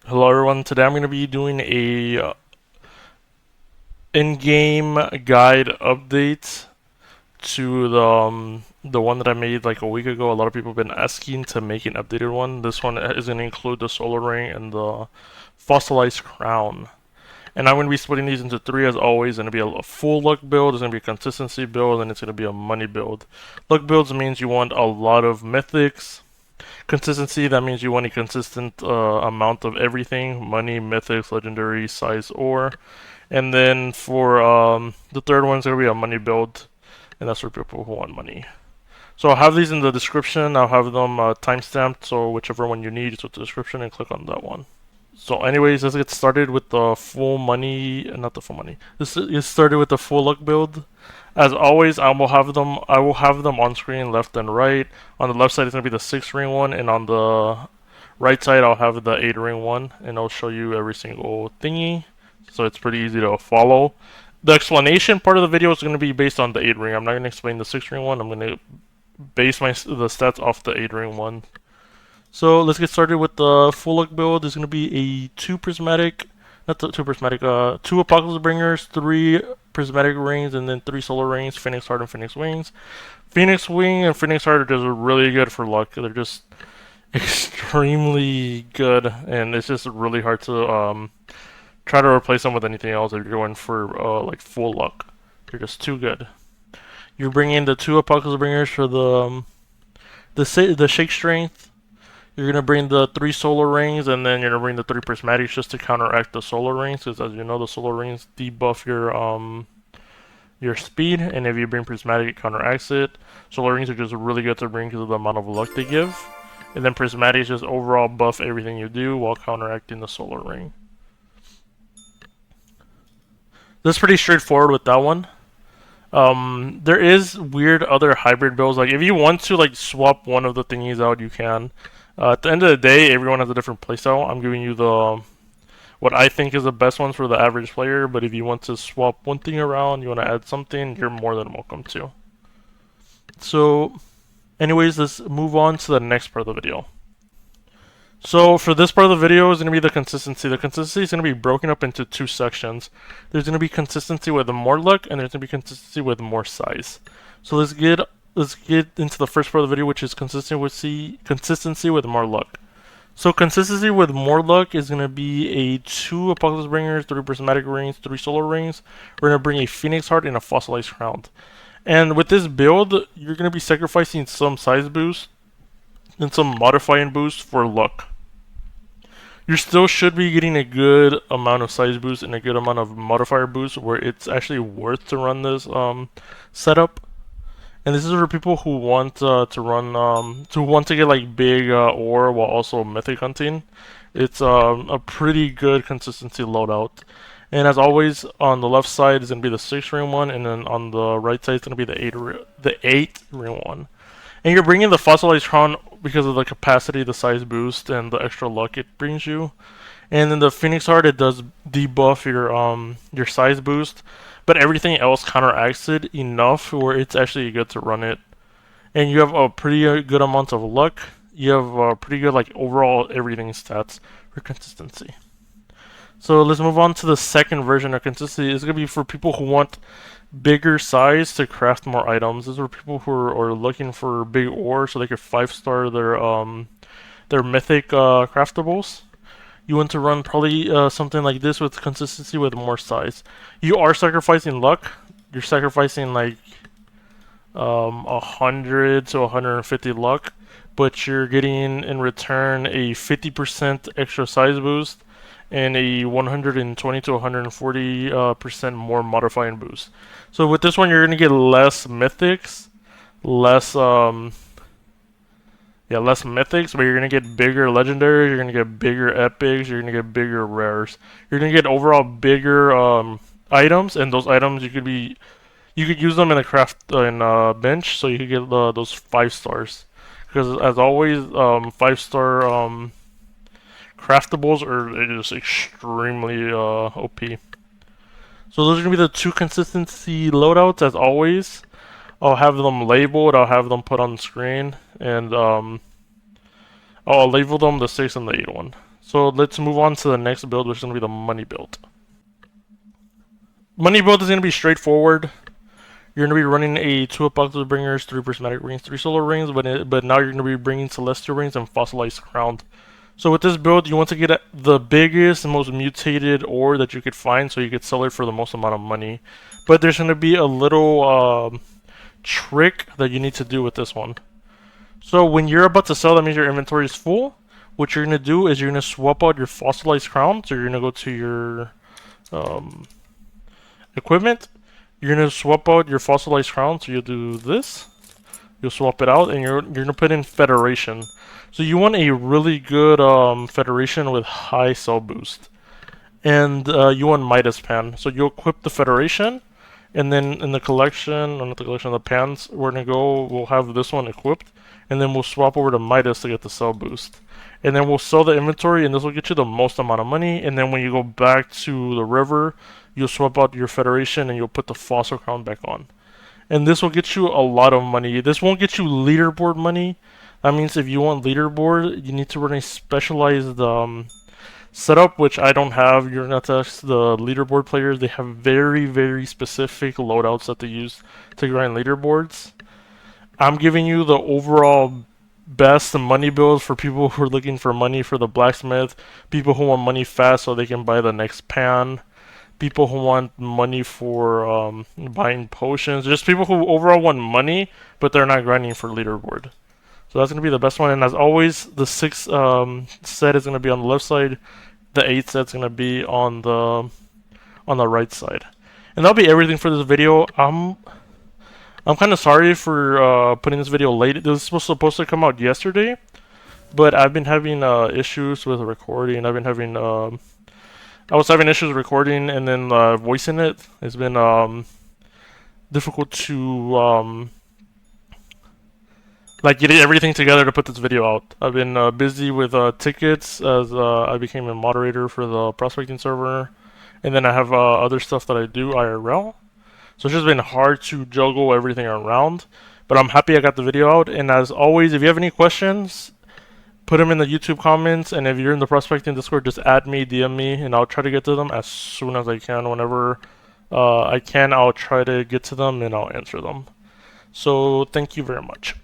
Hello everyone, today I'm going to be doing a in-game guide update to the one that I made like a week ago. A lot of people have been asking to make an updated one. This one is going to include the solar ring and the fossilized crown. And I'm going to be splitting these into three as always. It's going to be a full luck build, it's going to be a consistency build, and it's going to be a money build. Luck builds means you want a lot of mythics. Consistency, that means you want a consistent amount of everything: money, mythics, legendary, size, ore. And then for the third one's gonna be a money build, and that's for people who want money. So I'll have these in the description. I'll have them timestamped, so whichever one you need, just with the description and click on that one. So anyways, let's get started with the full money, not the full money. Let's get started with the full luck build. As always, I will have them on screen left and right. On the left side, it's gonna be the 6-ring one, and on the right side, I'll have the 8-ring one, and I'll show you every single thingy. So it's pretty easy to follow. The explanation part of the video is going to be based on the 8-ring. I'm not going to explain the 6-ring one. I'm going to base the stats off the 8-ring one. So let's get started with the full luck build. There's going to be a 2 prismatic, not the 2 prismatic, 2 apocalypse bringers, 3 prismatic rings, and then 3 solar rings, Phoenix Heart and Phoenix Wings. Phoenix Wing and Phoenix Heart are just really good for luck. They're just extremely good, and it's just really hard to try to replace them with anything else if you're going for like full luck. They're just too good. You bring in the 2 apocalypse bringers for the shake strength. You're gonna bring the 3 solar rings, and then you're gonna bring the 3 prismatics just to counteract the solar rings, because as you know, the solar rings debuff your speed, and if you bring prismatic, it counteracts it. Solar rings are just really good to bring because of the amount of luck they give, and then prismatics just overall buff everything you do while counteracting the solar ring. That's pretty straightforward with that one. There is weird other hybrid builds. Like if you want to like swap one of the thingies out, you can. At the end of the day, everyone has a different playstyle. I'm giving you the what I think is the best ones for the average player. But if you want to swap one thing around, you want to add something, you're more than welcome to. So, anyways, let's move on to the next part of the video. So for this part of the video is going to be the consistency. The consistency is going to be broken up into 2 sections. There's going to be consistency with more luck, and there's going to be consistency with more size. So let's get into the first part of the video, which is consistency with more luck. So consistency with more luck is going to be a 2 apocalypse bringers, 3 prismatic rings, 3 solar rings. We're going to bring a phoenix heart and a fossilized crown. And with this build, you're going to be sacrificing some size boost and some modifying boost for luck. You still should be getting a good amount of size boost and a good amount of modifier boost where it's actually worth to run this setup. And this is for people who want to get like big ore while also mythic hunting. It's a pretty good consistency loadout. And as always, on the left side is going to be the 6-ring one, and then on the right side is going to be the 8-ring one. And you're bringing the fossilized crown because of the capacity, the size boost, and the extra luck it brings you. And then the Phoenix Heart, it does debuff your size boost, but everything else counteracts it enough where it's actually good to run it. And you have a pretty good amount of luck. You have a pretty good like overall everything stats for consistency. So let's move on to the second version of consistency. It's gonna be for people who want bigger size to craft more items. These are people who are looking for big ore so they can 5-star their mythic craftables. You want to run probably something like this with consistency with more size. You are sacrificing luck. You're sacrificing like 100 to 150 luck, but you're getting in return a 50% extra size boost and a 120 to 140% more modifying boost. So with this one, you're gonna get less mythics, less mythics, but you're gonna get bigger legendaries, you're gonna get bigger epics, you're gonna get bigger rares. You're gonna get overall bigger items, and those items you could use them in a craft bench, so you could get those 5 stars. Because as always, 5-star craftables are just extremely OP. So those are going to be the 2 consistency loadouts as always. I'll have them labeled, I'll have them put on the screen, and I'll label them the 6 and the 8 one. So let's move on to the next build, which is going to be the money build. Money build is going to be straightforward. You're going to be running a 2 Apocalypse Bringers, 3 Prismatic Rings, 3 Solar Rings, but now you're going to be bringing Celestial Rings and Fossilized Crown. So with this build, you want to get the biggest and most mutated ore that you could find so you could sell it for the most amount of money. But there's going to be a little trick that you need to do with this one. So when you're about to sell, that means your inventory is full. What you're going to do is you're going to swap out your Fossilized Crown. So you're going to go to your equipment. You're going to swap out your Fossilized Crown. So you'll do this. You'll swap it out and you're going to put in Federation. So you want a really good Federation with high cell boost. And you want Midas Pan. So you'll equip the Federation. And then in the collection, or not the collection, the pans, we'll have this one equipped. And then we'll swap over to Midas to get the cell boost. And then we'll sell the inventory and this will get you the most amount of money. And then when you go back to the river, you'll swap out your Federation and you'll put the Fossil Crown back on. And this will get you a lot of money. This won't get you leaderboard money. That means if you want leaderboard, you need to run a specialized setup, which I don't have. You're going to ask the leaderboard players. They have very, very specific loadouts that they use to grind leaderboards. I'm giving you the overall best money builds for people who are looking for money for the blacksmith, people who want money fast so they can buy the next pan, people who want money for buying potions, just people who overall want money, but they're not grinding for leaderboard. So that's going to be the best one. And as always, the 6 set is going to be on the left side. The 8 set is going to be on the right side. And that'll be everything for this video. I'm kind of sorry for putting this video late. This was supposed to come out yesterday, but I've been having issues with recording. I was having issues recording and then voicing it. It's been difficult to like getting everything together to put this video out. I've been busy with tickets as I became a moderator for the prospecting server, and then I have other stuff that I do IRL. So it's just been hard to juggle everything around, but I'm happy I got the video out. And as always, if you have any questions, put them in the YouTube comments, and if you're in the prospecting Discord, just add me, DM me, and I'll try to get to them as soon as I can. Whenever I can, I'll try to get to them and I'll answer them. So thank you very much.